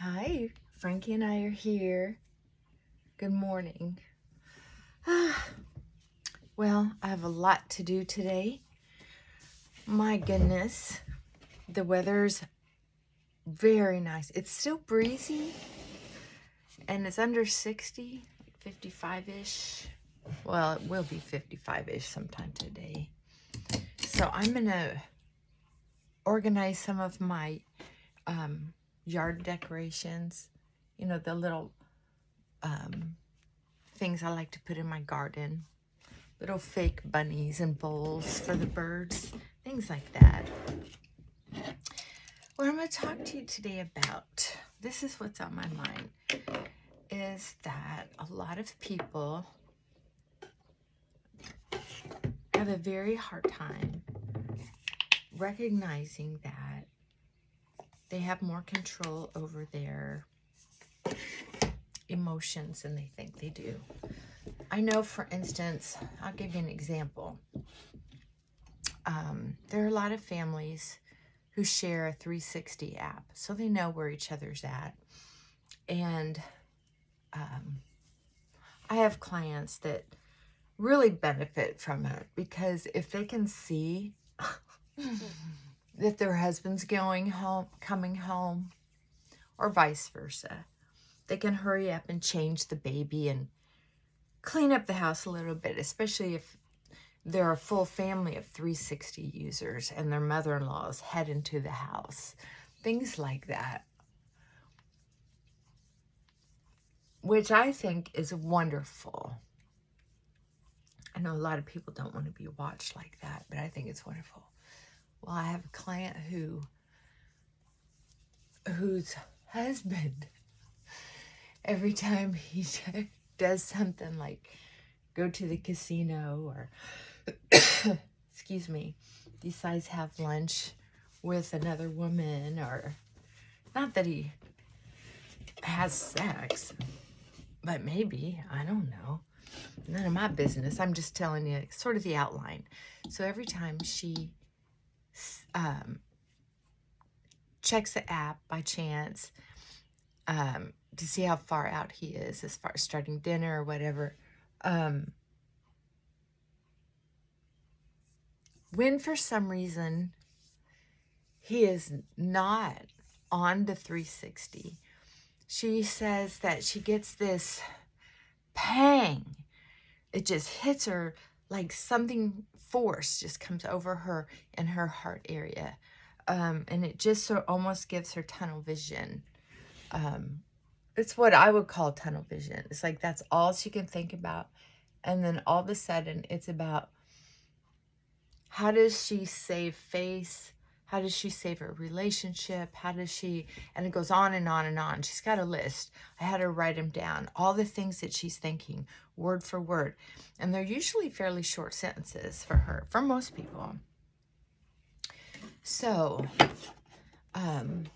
Hi, Frankie and I are here. Good morning. Well, I have a lot to do today. My goodness, the weather's very nice. It's still breezy and it's under 60, 55-ish. Well, it will be 55-ish sometime today. So I'm going to organize some of my yard decorations. You know, the little things I like to put in my garden. Little fake bunnies and bowls for the birds, things like that. What I'm going to talk to you today about, this is what's on my mind, is that a lot of people have a very hard time recognizing that they have more control over their emotions than they think they do. I know, for instance, I'll give you an example. There are a lot of families who share a 360 app, so they know where each other's at. And I have clients that really benefit from it because if they can see that their husband's going home, coming home, or vice versa, they can hurry up and change the baby and clean up the house a little bit, especially if they're a full family of 360 users and their mother-in-law is heading to the house. Things like that. Which I think is wonderful. I know a lot of people don't want to be watched like that, but I think it's wonderful. Well, I have a client whose husband, every time he does something like go to the casino or excuse me, decides to have lunch with another woman, or not that he has sex, but maybe, I don't know. None of my business. I'm just telling you sort of the outline. So every time she checks the app by chance to see how far out he is as far as starting dinner or whatever, when for some reason he is not on the 360, she says that she gets this pang. It just hits her like something force just comes over her in her heart area. And it just so almost gives her tunnel vision. It's what I would call tunnel vision. It's like that's all she can think about. And then all of a sudden it's about how does she save face? How does she save her relationship? How does she, and it goes on and on and on. She's got a list. I had her write them down, all the things that she's thinking, word for word. And they're usually fairly short sentences for her, for most people. So, I'm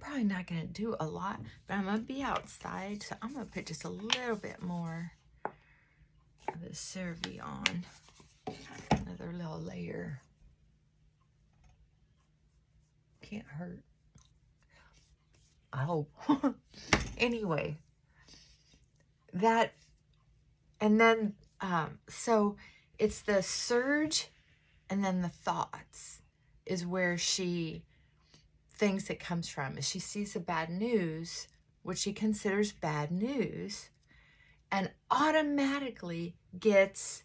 probably not going to do a lot, but I'm going to be outside. So I'm going to put just a little bit more of the CeraVe on. Another little layer. Can't hurt. I hope. Anyway, that, and then, so it's the surge and then the thoughts is where she thinks it comes from. Is she sees the bad news, which she considers bad news, and automatically gets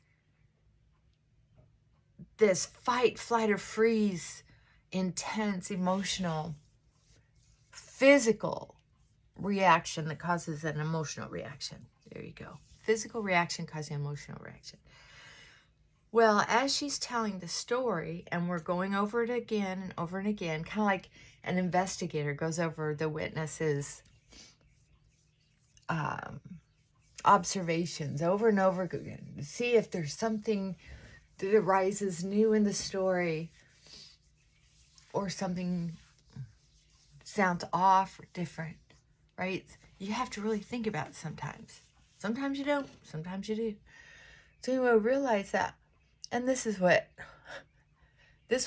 this fight, flight, or freeze, intense, emotional, physical reaction that causes an emotional reaction. There you go. Physical reaction causing emotional reaction. Well, as she's telling the story, and we're going over it again and over and again, kind of like an investigator goes over the witness's observations over and over again to see if there's something that arises new in the story or something sounds off or different, right? You have to really think about it sometimes. Sometimes you don't, sometimes you do. So you will realize that, and this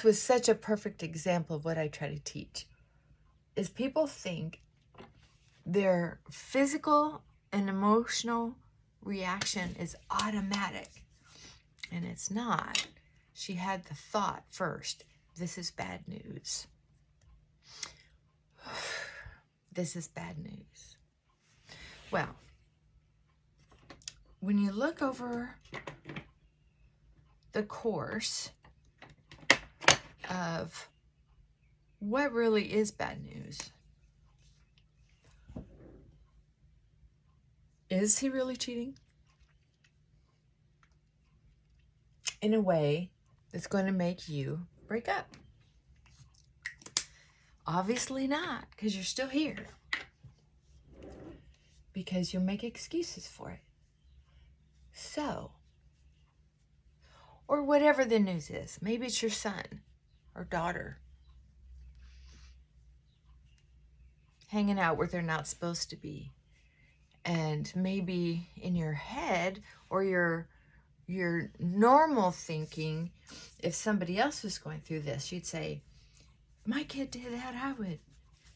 was such a perfect example of what I try to teach. is people think their physical and emotional reaction is automatic, and it's not. She had the thought first, this is bad news. This is bad news. Well, when you look over the course of what really is bad news, is he really cheating? In a way that's going to make you break up? Obviously not, because you're still here. Because you'll make excuses for it. So, or whatever the news is. Maybe it's your son or daughter hanging out where they're not supposed to be. And maybe in your head or your normal thinking, if somebody else was going through this, you'd say, if my kid did that, I would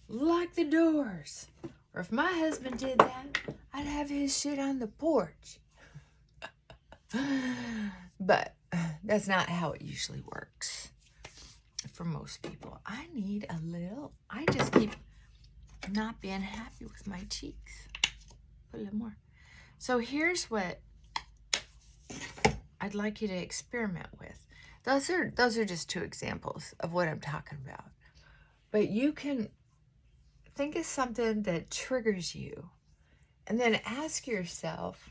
lock the doors. Or if my husband did that, I'd have his shit on the porch. But that's not how it usually works for most people. I just keep not being happy with my cheeks. Put a little more. So here's what I'd like you to experiment with. Those are just 2 examples of what I'm talking about. But you can think of something that triggers you and then ask yourself,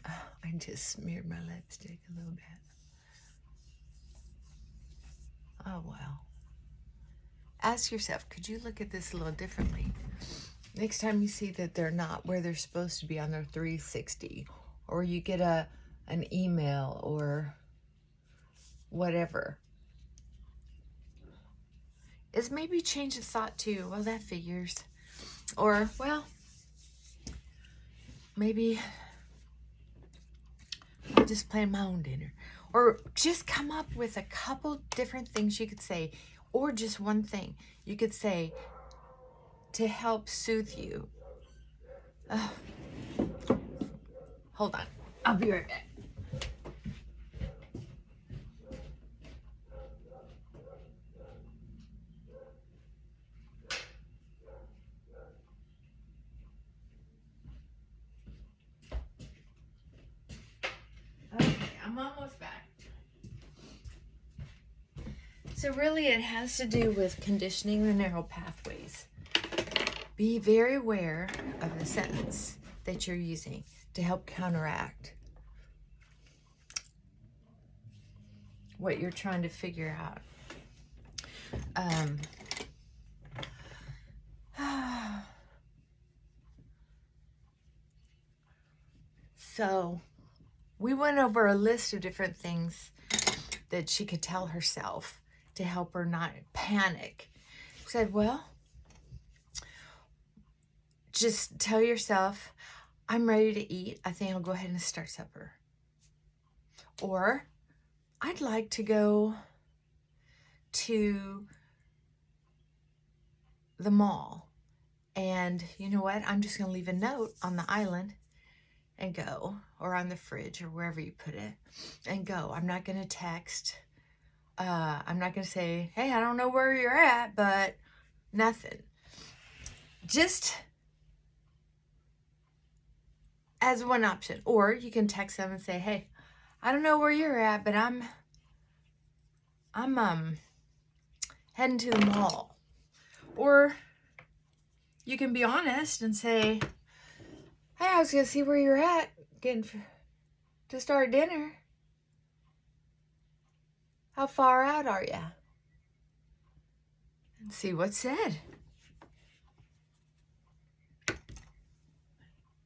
I just smeared my lipstick a little bit. Oh, well. Ask yourself, could you look at this a little differently? Next time you see that they're not where they're supposed to be on their 360, or you get an email or whatever, is maybe change of thought to, well, that figures. Or, well, maybe I'll just plan my own dinner. Or just come up with a couple different things you could say, or just one thing you could say to help soothe you. Hold on. I'll be right back. Okay, I'm almost back. So really it has to do with conditioning the neural pathways. Be very aware of the sentence that you're using to help counteract what you're trying to figure out. So we went over a list of different things that she could tell herself to help her not panic. She said, well, just tell yourself, I'm ready to eat. I think I'll go ahead and start supper. Or, I'd like to go to the mall. And you know what? I'm just going to leave a note on the island and go. Or on the fridge or wherever you put it. And go. I'm not going to text. I'm not going to say, hey, I don't know where you're at, but nothing. Just as one option. Or you can text them and say, hey, I don't know where you're at, but I'm heading to the mall. Or you can be honest and say, hey, I was going to see where you're at getting to start dinner. How far out are you? And see what's said.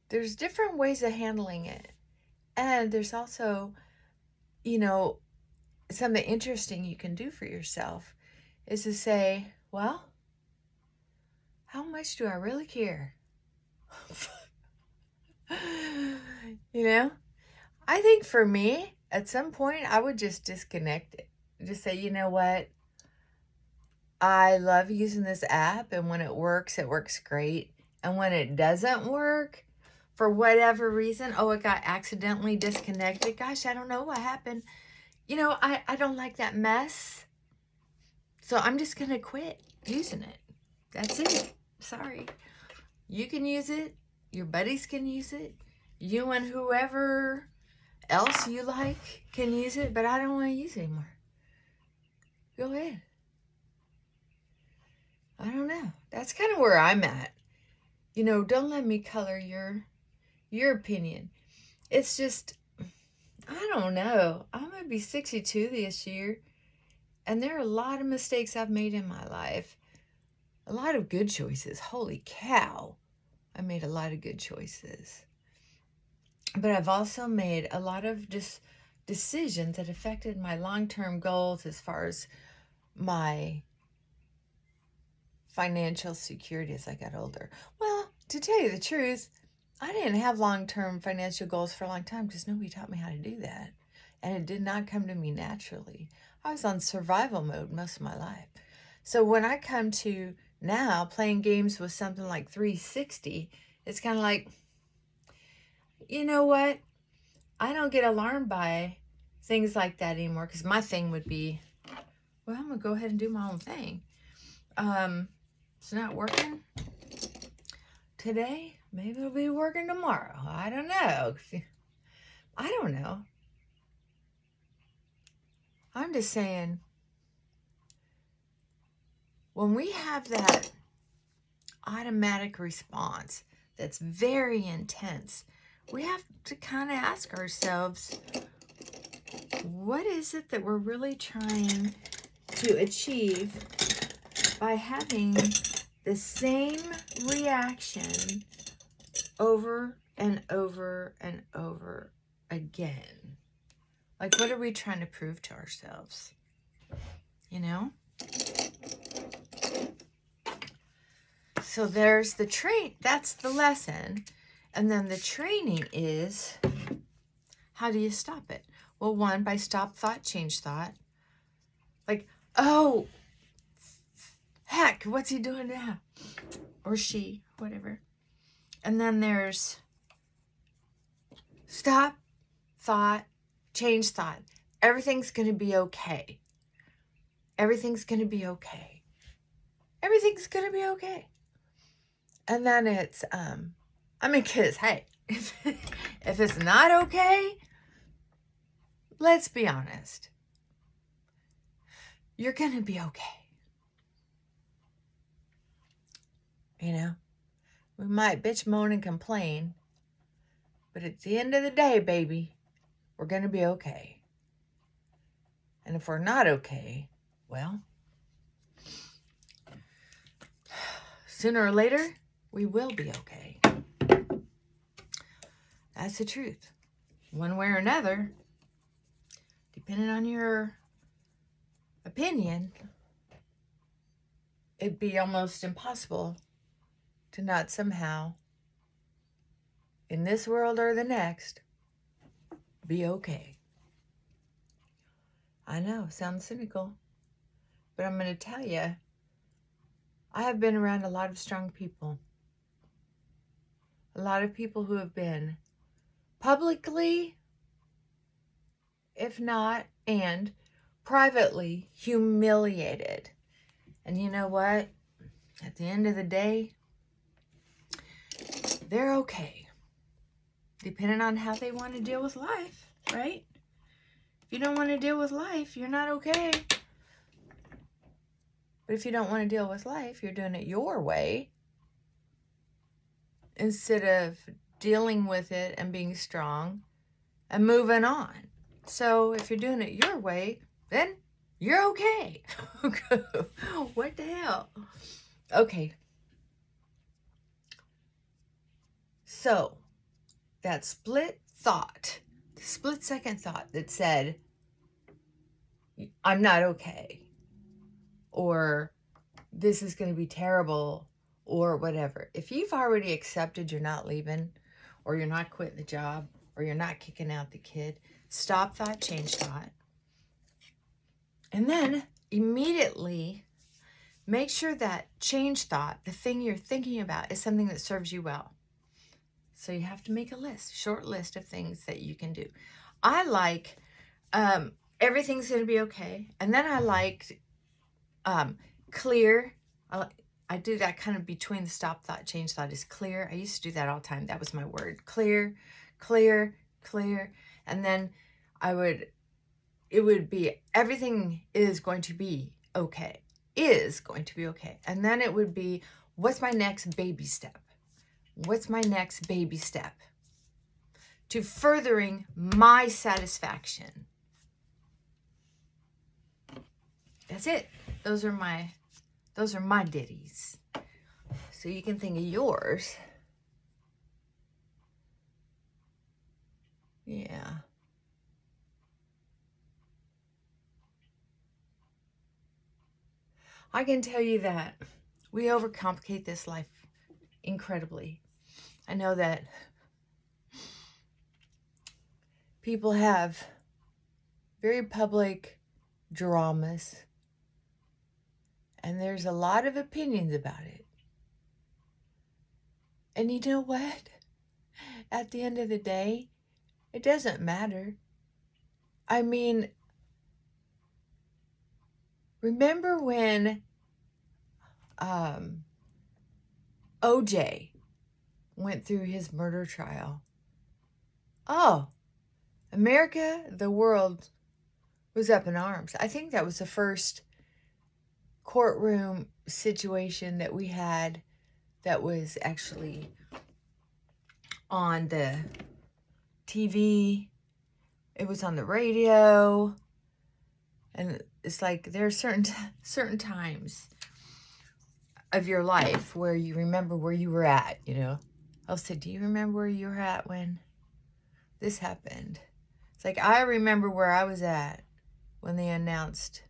There's different ways of handling it. And there's also, something interesting you can do for yourself is to say, well, how much do I really care? I think for me, At some point, I would just disconnect it. Just say, you know what? I love using this app, and when it works great. And when it doesn't work, for whatever reason, oh, it got accidentally disconnected. Gosh, I don't know what happened. You know, I don't like that mess. So I'm just going to quit using it. That's it. Sorry. You can use it. Your buddies can use it. You and whoever else you like can use it, but I don't want to use it anymore. Go ahead. I don't know. That's kind of where I'm at. You know, don't let me color your opinion. It's just, I don't know. I'm going to be 62 this year, and there are a lot of mistakes I've made in my life. A lot of good choices. Holy cow. I made a lot of good choices. But I've also made a lot of decisions that affected my long-term goals as far as my financial security as I got older. Well, to tell you the truth, I didn't have long-term financial goals for a long time because nobody taught me how to do that. And it did not come to me naturally. I was on survival mode most of my life. So when I come to now playing games with something like 360, it's kind of like, you know what? I don't get alarmed by things like that anymore because my thing would be, well, I'm going to go ahead and do my own thing. It's not working today. Maybe it'll be working tomorrow. I don't know. I don't know. I'm just saying, when we have that automatic response that's very intense, we have to kind of ask ourselves, what is it that we're really trying to achieve by having the same reaction over and over and over again? Like, what are we trying to prove to ourselves? You know? So there's the that's the lesson. And then the training is, how do you stop it? Well, one, by stop thought, change thought. Like, oh, heck, what's he doing now? Or she, whatever. And then there's stop thought, change thought. Everything's going to be okay. Everything's going to be okay. Everything's going to be okay. And then it's, because, hey, if it's not okay, let's be honest. You're going to be okay. You know, we might bitch, moan, and complain, but at the end of the day, baby, we're going to be okay. And if we're not okay, well, sooner or later, we will be okay. That's the truth. One way or another, depending on your opinion, it'd be almost impossible to not somehow, in this world or the next, be okay. I know, sounds cynical, but I'm going to tell you, I have been around a lot of strong people. A lot of people who have been publicly, if not, and privately humiliated. And you know what? At the end of the day, they're okay. Depending on how they want to deal with life, right? If you don't want to deal with life, you're not okay. But if you don't want to deal with life, you're doing it your way instead of dealing with it and being strong and moving on. So if you're doing it your way, then you're okay. What the hell? Okay. So that split second thought that said, I'm not okay, or this is going to be terrible, or whatever. If you've already accepted you're not leaving, or you're not quitting the job, or you're not kicking out the kid, stop thought, change thought. And then immediately make sure that change thought, the thing you're thinking about, is something that serves you well. So you have to make a list, short list of things that you can do. I like everything's going to be okay. And then I like clear. I do that kind of between the stop thought, change thought is clear. I used to do that all the time. That was my word. Clear, clear, clear. And then it would be everything is going to be okay. Is going to be okay. And then it would be, what's my next baby step? What's my next baby step to furthering my satisfaction? That's it. Those are my ditties. So you can think of yours. Yeah. I can tell you that we overcomplicate this life incredibly. I know that people have very public dramas, and there's a lot of opinions about it. And you know what? At the end of the day, it doesn't matter. I mean, remember when OJ went through his murder trial? Oh, America, the world was up in arms. I think that was the first courtroom situation that we had that was actually on the TV. It was on the radio. And it's like there are certain times of your life where you remember where you were at, you know. I'll say, do you remember where you were at when this happened? It's like, I remember where I was at when they announced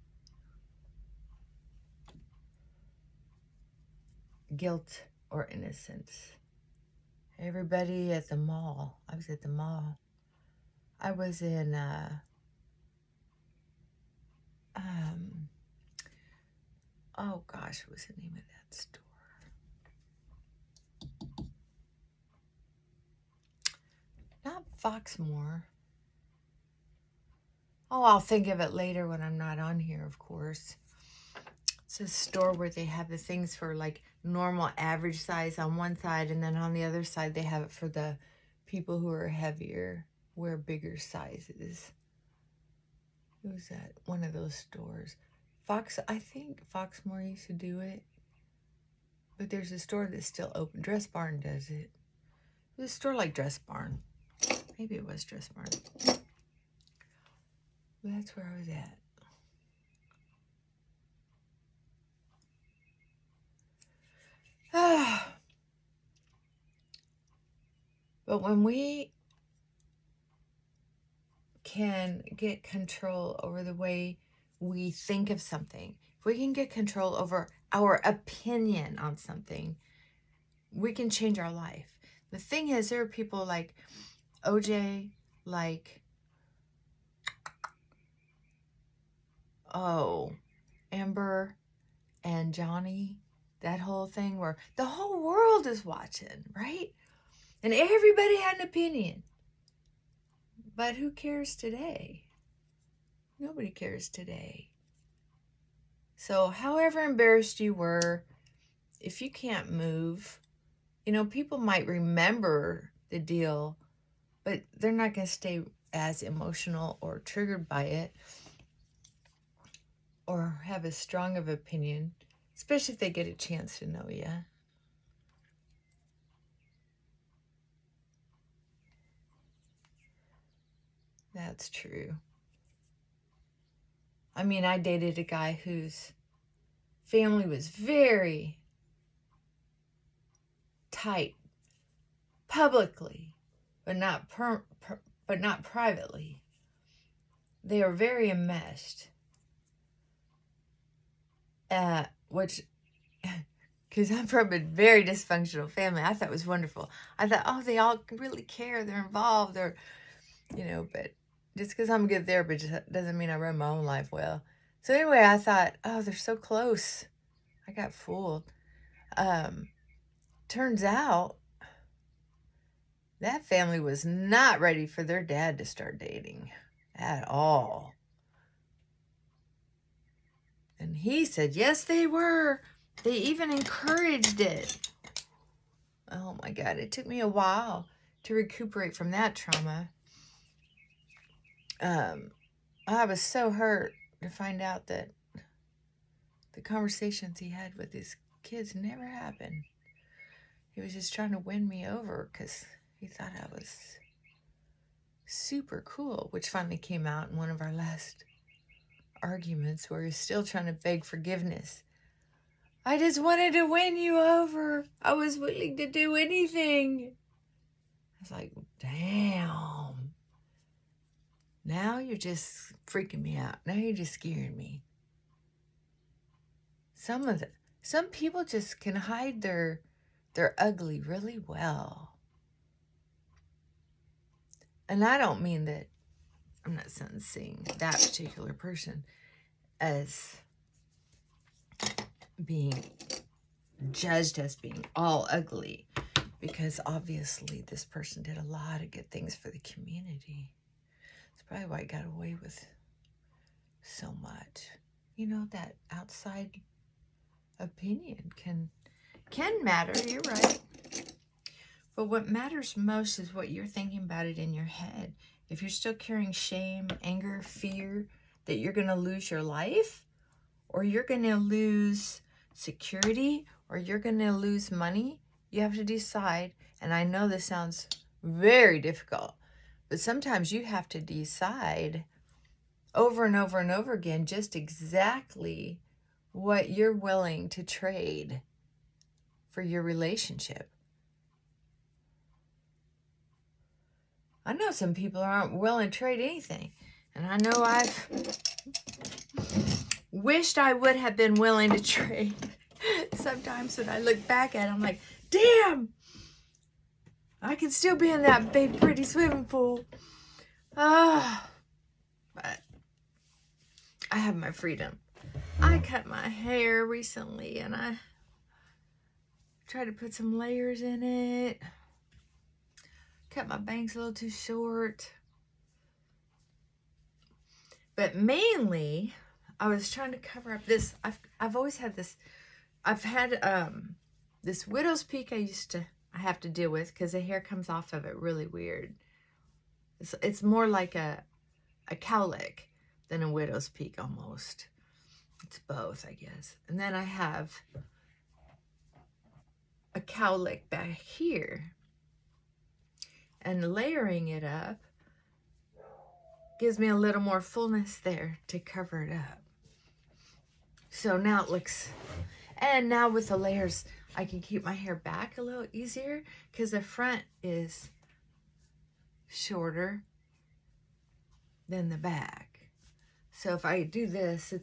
guilt or innocence. Everybody at the mall. I was at the mall. I was in oh gosh, what was the name of that store? Not Foxmore. Oh, I'll think of it later when I'm not on here, of course. It's a store where they have the things for like normal average size on one side, and then on the other side they have it for the people who are heavier, wear bigger sizes. It was at one of those stores. I think Foxmore used to do it. But there's a store that's still open. Dress Barn does it. It was a store like Dress Barn. Maybe it was Dress Barn. But that's where I was at. But when we can get control over the way we think of something, if we can get control over our opinion on something, we can change our life. The thing is, there are people like OJ, like, Amber and Johnny, that whole thing where the whole world is watching, right? And everybody had an opinion. But who cares today? Nobody cares today. So however embarrassed you were, if you can't move, you know, people might remember the deal, but they're not going to stay as emotional or triggered by it or have as strong of opinion, especially if they get a chance to know you. That's true. I mean, I dated a guy whose family was very tight publicly, but not privately. They are very enmeshed. Which, because I'm from a very dysfunctional family, I thought was wonderful. I thought, oh, they all really care, they're involved, you know, but just because I'm a good therapist doesn't mean I run my own life well. So anyway, I thought, oh, they're so close. I got fooled. Turns out that family was not ready for their dad to start dating at all. And he said, yes, they were. They even encouraged it. Oh my God, it took me a while to recuperate from that trauma. I was so hurt to find out that the conversations he had with his kids never happened. He was just trying to win me over because he thought I was super cool, which finally came out in one of our last arguments where he's still trying to beg forgiveness. I just wanted to win you over. I was willing to do anything. I was like, damn. Now you're just freaking me out. Now you're just scaring me. Some people just can hide their ugly really well. And I don't mean that, I'm not seeing that particular person as being judged as being all ugly, because obviously this person did a lot of good things for the community. It's probably why he got away with so much. You know, that outside opinion can matter, you're right. But what matters most is what you're thinking about it in your head. If you're still carrying shame, anger, fear that you're going to lose your life, or you're going to lose security, or you're going to lose money, you have to decide. And I know this sounds very difficult, but sometimes you have to decide over and over and over again just exactly what you're willing to trade for your relationship. I know some people aren't willing to trade anything. And I know I've wished I would have been willing to trade. Sometimes when I look back at it, I'm like, damn, I can still be in that big, pretty swimming pool. But I have my freedom. I cut my hair recently and I tried to put some layers in it. Cut my bangs a little too short. But mainly, I was trying to cover up this. I've always had this. I've had this widow's peak I have to deal with because the hair comes off of it really weird. It's more like a cowlick than a widow's peak almost. It's both, I guess. And then I have a cowlick back here. And layering it up gives me a little more fullness there to cover it up. So now it looks, and now with the layers, I can keep my hair back a little easier because the front is shorter than the back. So if I do this,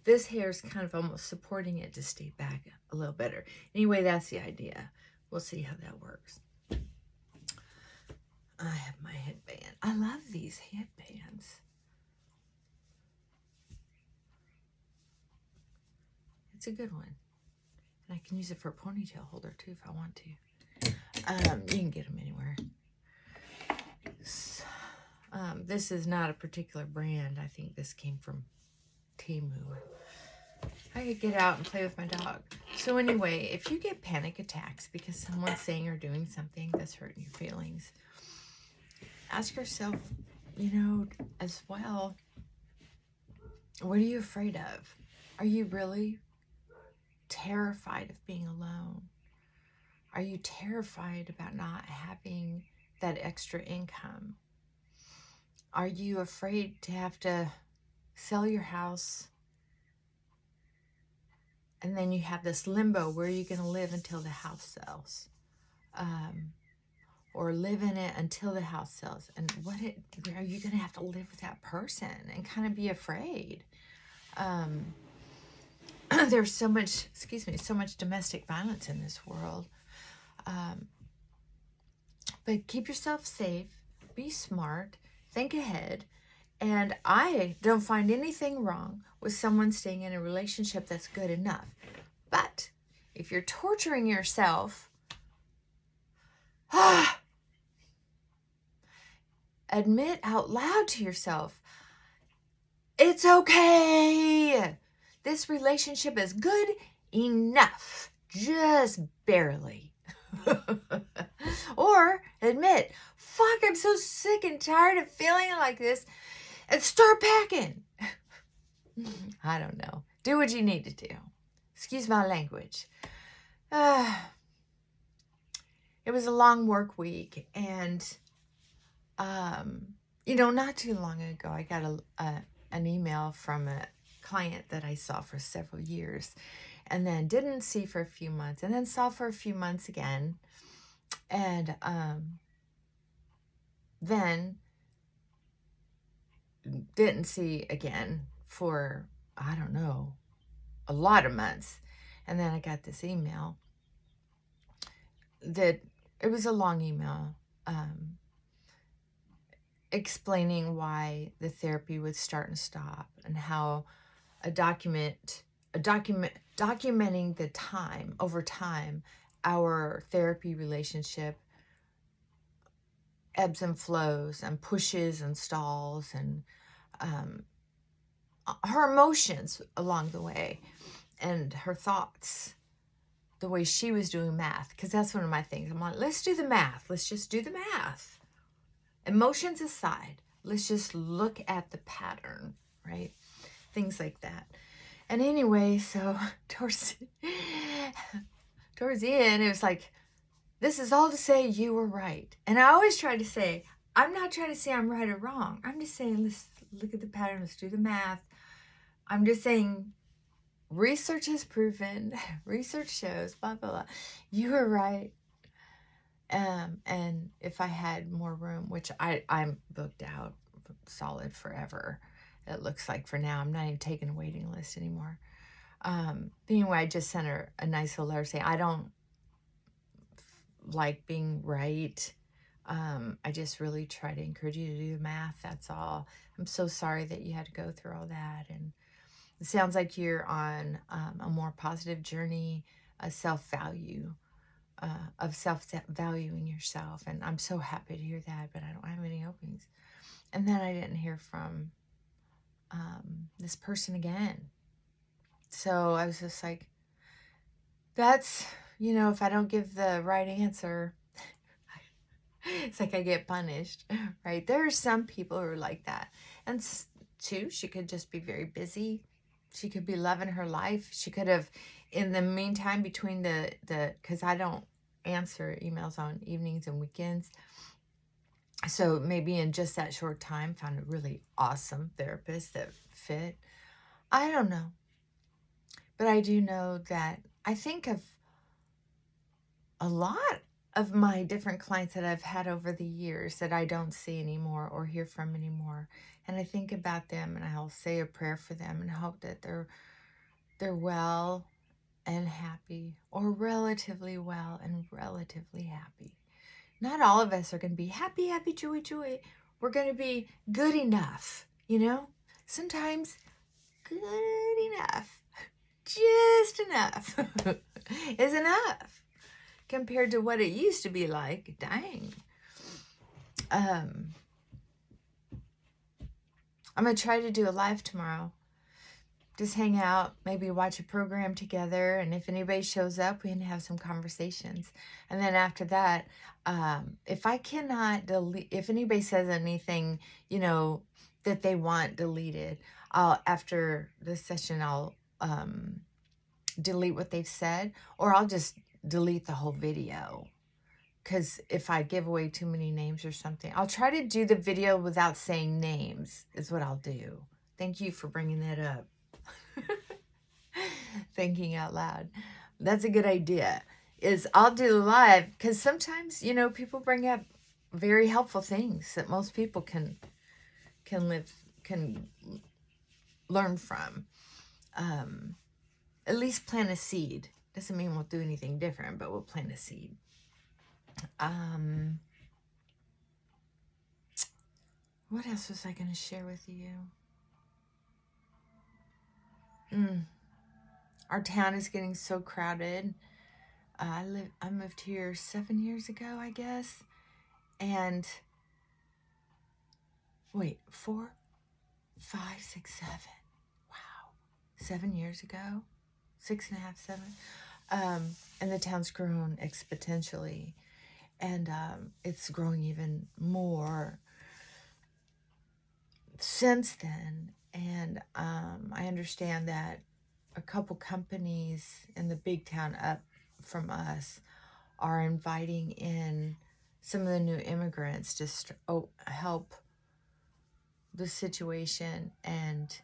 this hair is kind of almost supporting it to stay back a little better. Anyway, that's the idea. We'll see how that works. I have my headband. I love these headbands. It's a good one. And I can use it for a ponytail holder too if I want to. You can get them anywhere. This is not a particular brand. I think this came from Temu. I could get out and play with my dog. So anyway, if you get panic attacks because someone's saying or doing something that's hurting your feelings, ask yourself, as well, what are you afraid of? Are you really terrified of being alone? Are you terrified about not having that extra income? Are you afraid to have to sell your house and then you have this limbo where you're going to live until the house sells? Or live in it until the house sells. And are you going to have to live with that person and kind of be afraid? There's so much domestic violence in this world. But keep yourself safe, be smart, think ahead, And I don't find anything wrong with someone staying in a relationship that's good enough. But if you're torturing yourself, admit out loud to yourself, it's okay. This relationship is good enough. Just barely. Or admit, fuck, I'm so sick and tired of feeling like this, and start packing. I don't know. Do what you need to do. Excuse my language. It was a long work week, and not too long ago, I got an email from a client that I saw for several years, and then didn't see for a few months, and then saw for a few months again, and then didn't see again for, I don't know, a lot of months. And then I got this email that it was a long email explaining why the therapy would start and stop, and how documenting the time over time, our therapy relationship ebbs and flows and pushes and stalls, and her emotions along the way, and her thoughts, the way she was doing math, because that's one of my things. I'm like, let's do the math. Let's just do the math. Emotions aside, let's just look at the pattern, right? Things like that. And anyway, so towards the end, it was like, this is all to say you were right. And I always try to say, I'm not trying to say I'm right or wrong. I'm just saying, let's look at the pattern. Let's do the math. I'm just saying, research has proven, research shows, blah, blah, blah. You were right. And if I had more room, which I'm booked out solid forever, it looks like for now. I'm not even taking a waiting list anymore. Anyway, I just sent her a nice little letter saying, I don't like being right. I just really try to encourage you to do the math. That's all. I'm so sorry that you had to go through all that. And it sounds like you're on a more positive journey, a self-value, of self-valuing yourself. And I'm so happy to hear that, but I don't have any openings. And then I didn't hear from this person again. So I was just like, that's, if I don't give the right answer, it's like I get punished, right? There are some people who are like that. And two, she could just be very busy. She could be loving her life. She could have, in the meantime, between because I don't answer emails on evenings and weekends. So maybe in just that short time, found a really awesome therapist that fit. I don't know. But I do know that I think of a lot of my different clients that I've had over the years that I don't see anymore or hear from anymore. And I think about them, and I'll say a prayer for them and hope that they're well and happy, or relatively well and relatively happy. Not all of us are going to be happy, happy, joy, joy. We're going to be good enough, Sometimes good enough, just enough is enough compared to what it used to be like. Dang. I'm going to try to do a live tomorrow. Just hang out, maybe watch a program together, and if anybody shows up, we can have some conversations. And then after that, if I cannot delete, if anybody says anything, that they want deleted, after this session, I'll delete what they've said, or I'll just delete the whole video. Because if I give away too many names or something, I'll try to do the video without saying names, is what I'll do. Thank you for bringing that up. Thinking out loud. That's a good idea. I'll do live, because sometimes, people bring up very helpful things that most people can learn from. At least plant a seed. Doesn't mean we'll do anything different, but we'll plant a seed. What else was I going to share with you? Our town is getting so crowded. I moved here 7 years ago, I guess. And wait, 4, 5, 6, 7. Wow. 7 years ago? 6.5, 7. And the town's grown exponentially. And it's growing even more since then. And I understand that a couple companies in the big town up from us are inviting in some of the new immigrants to help the situation and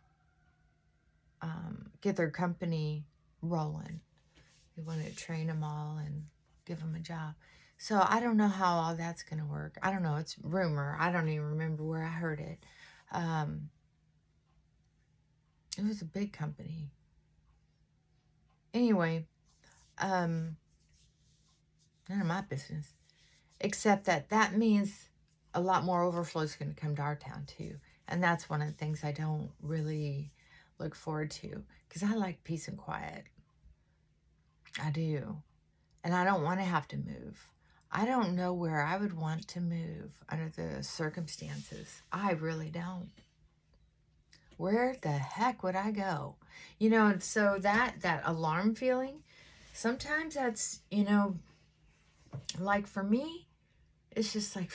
get their company rolling. They want to train them all and give them a job. So I don't know how all that's going to work. I don't know. It's rumor. I don't even remember where I heard it. It was a big company. Anyway, none of my business. Except that means a lot more overflow is going to come to our town too. And that's one of the things I don't really look forward to. Because I like peace and quiet. I do. And I don't want to have to move. I don't know where I would want to move under the circumstances. I really don't. Where the heck would I go? You know, so that alarm feeling, sometimes that's, you know, like for me, it's just like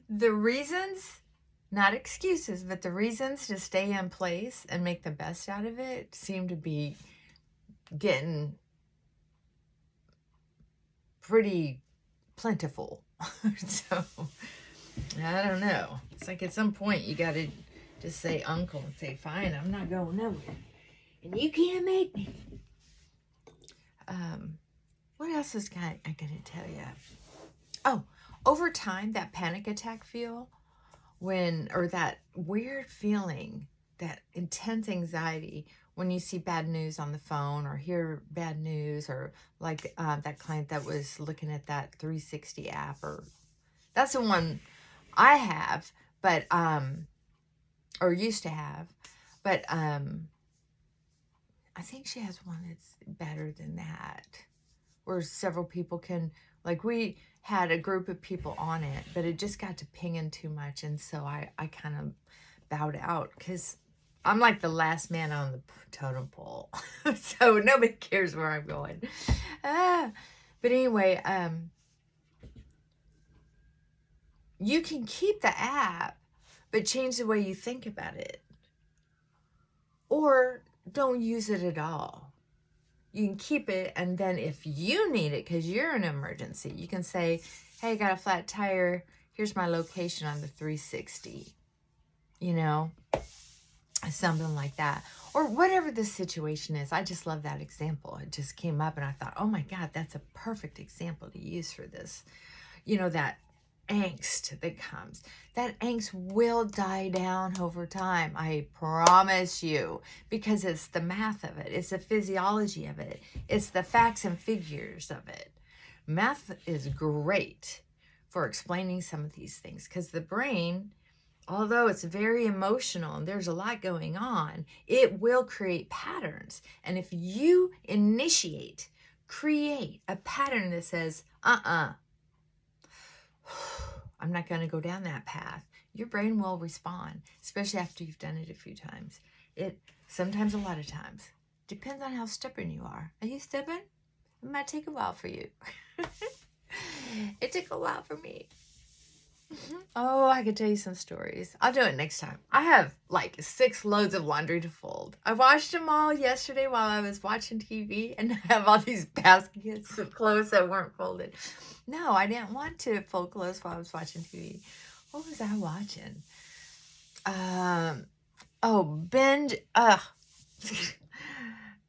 the reasons, not excuses, but the reasons to stay in place and make the best out of it seem to be getting pretty plentiful. So I don't know. It's like at some point you got to just say uncle and say, fine, I'm not going nowhere. And you can't make me. What else is I going to tell you? Oh, over time, that panic attack feel or that weird feeling, that intense anxiety when you see bad news on the phone or hear bad news, or like that client that was looking at that 360 app, or that's the one I have, but or used to have, but I think she has one that's better than that, where several people can, like, we had a group of people on it, but it just got to pinging too much, and so I kind of bowed out, because I'm like the last man on the totem pole. So nobody cares where I'm going. But anyway, you can keep the app, but change the way you think about it. Or don't use it at all. You can keep it, and then if you need it, because you're in an emergency, you can say, hey, I got a flat tire. Here's my location on the 360. You know, something like that. Or whatever the situation is. I just love that example. It just came up, and I thought, oh my God, that's a perfect example to use for this. You know, that angst that comes. That angst will die down over time. I promise you, because it's the math of it. It's the physiology of it. It's the facts and figures of it. Math is great for explaining some of these things, because the brain, although it's very emotional and there's a lot going on, it will create patterns. And if you create a pattern that says, I'm not going to go down that path, your brain will respond, especially after you've done it a few times. Sometimes, a lot of times. Depends on how stubborn you are. Are you stubborn? It might take a while for you. It took a while for me. Oh, I could tell you some stories. I'll do it next time. I have like 6 loads of laundry to fold. I washed them all yesterday while I was watching TV, and I have all these baskets of clothes that weren't folded. No, I didn't want to fold clothes while I was watching TV. What was I watching?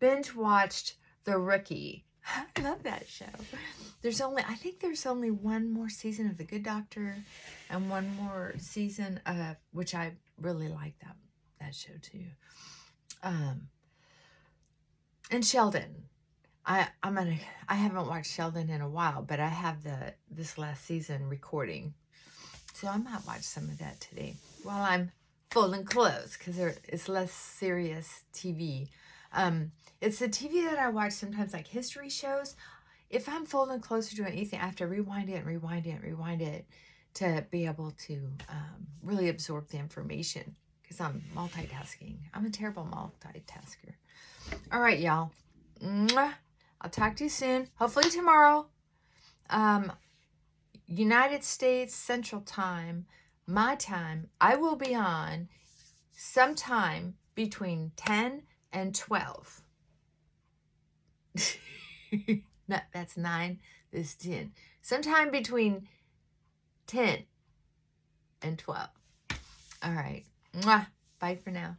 Binge watched The Rookie. I love that show. I think there's only one more season of The Good Doctor, and one more season of, which I really like that show too. And Sheldon. I haven't watched Sheldon in a while, but I have this last season recording. So I might watch some of that today while I'm folding clothes, because it's less serious TV. It's the TV that I watch sometimes, like history shows. If I'm folding clothes or doing anything, I have to rewind it and rewind it and rewind it to be able to really absorb the information, because I'm multitasking. I'm a terrible multitasker. All right, y'all. Mwah. I'll talk to you soon. Hopefully tomorrow. United States Central Time, my time, I will be on sometime between 10 and 12. No, that's 9, this is 10. Sometime between 10 and 12. All right. Mwah. Bye for now.